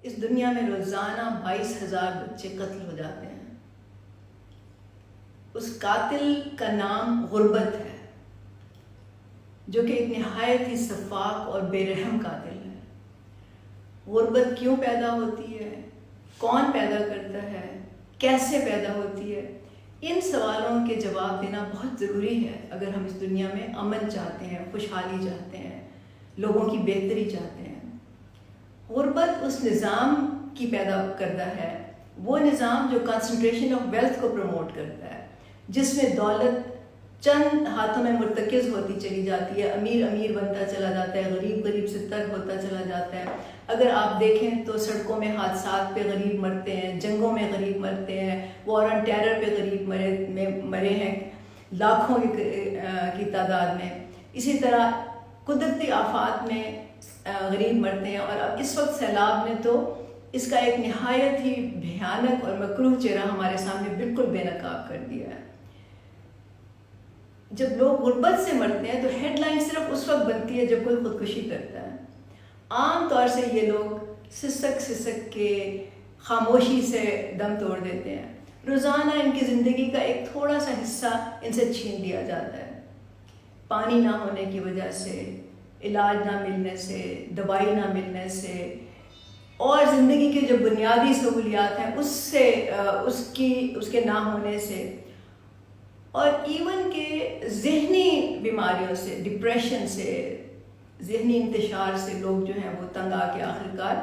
اس دنیا میں روزانہ 22,000 بچے قتل ہو جاتے ہیں. اس قاتل کا نام غربت ہے، جو کہ ایک نہایت ہی شفاق اور بے رحم قاتل ہے. غربت کیوں پیدا ہوتی ہے، کون پیدا کرتا ہے، کیسے پیدا ہوتی ہے، ان سوالوں کے جواب دینا بہت ضروری ہے اگر ہم اس دنیا میں امن چاہتے ہیں، خوشحالی چاہتے ہیں، لوگوں کی بہتری چاہتے ہیں. غربت اس نظام کی پیدا کرتا ہے، وہ نظام جو کنسنٹریشن آف ویلتھ کو پروموٹ کرتا ہے، جس میں دولت چند ہاتھوں میں مرتکز ہوتی چلی جاتی ہے، امیر امیر بنتا چلا جاتا ہے، غریب غریب سے تر ہوتا چلا جاتا ہے. اگر آپ دیکھیں تو سڑکوں میں حادثات پہ غریب مرتے ہیں، جنگوں میں غریب مرتے ہیں، وار آن ٹیرر پہ غریب مرے ہیں لاکھوں کی تعداد میں. اسی طرح قدرتی آفات میں غریب مرتے ہیں، اور اب اس وقت سیلاب نے تو اس کا ایک نہایت ہی بھیانک اور مکروہ چہرہ ہمارے سامنے بالکل بے نقاب کر دیا ہے. جب لوگ غربت سے مرتے ہیں تو ہیڈ لائن صرف اس وقت بنتی ہے جب کوئی خودکشی کرتا ہے. عام طور سے یہ لوگ سسک کے خاموشی سے دم توڑ دیتے ہیں. روزانہ ان کی زندگی کا ایک تھوڑا سا حصہ ان سے چھین لیا جاتا ہے، پانی نہ ہونے کی وجہ سے، علاج نہ ملنے سے، دوائی نہ ملنے سے، اور زندگی کے جو بنیادی سہولیات ہیں اس کے نہ ہونے سے، اور ایون کہ ذہنی بیماریوں سے، ڈپریشن سے، ذہنی انتشار سے لوگ جو ہیں وہ تنگ آ کے آخرکار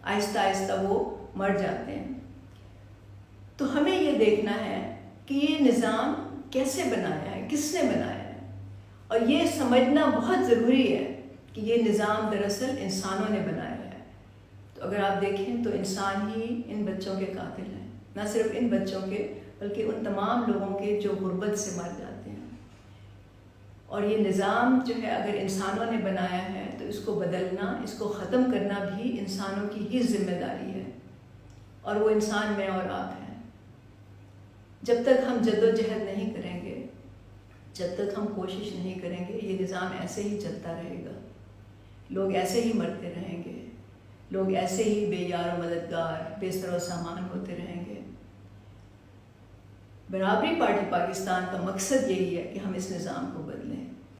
آہستہ آہستہ وہ مر جاتے ہیں. تو ہمیں یہ دیکھنا ہے کہ یہ نظام کیسے بنایا ہے، کس نے بنایا ہے، اور یہ سمجھنا بہت ضروری ہے کہ یہ نظام دراصل انسانوں نے بنایا ہے. تو اگر آپ دیکھیں تو انسان ہی ان بچوں کے قاتل ہیں، نہ صرف ان بچوں کے بلکہ ان تمام لوگوں کے جو غربت سے مر جاتے ہیں. اور یہ نظام جو ہے اگر انسانوں نے بنایا ہے تو اس کو بدلنا، اس کو ختم کرنا بھی انسانوں کی ہی ذمہ داری ہے، اور وہ انسان میں اور آپ ہیں. جب تک ہم جد و جہد نہیں کریں گے، جب تک ہم کوشش نہیں کریں گے، یہ نظام ایسے ہی چلتا رہے گا. لوگ ایسے ہی مرتے رہیں گے، لوگ ایسے ہی بے یار و مددگار، بے سر و سامان ہوتے رہیں گے. برابری پارٹی پاکستان کا مقصد یہی ہے کہ ہم اس نظام کو بدلیں.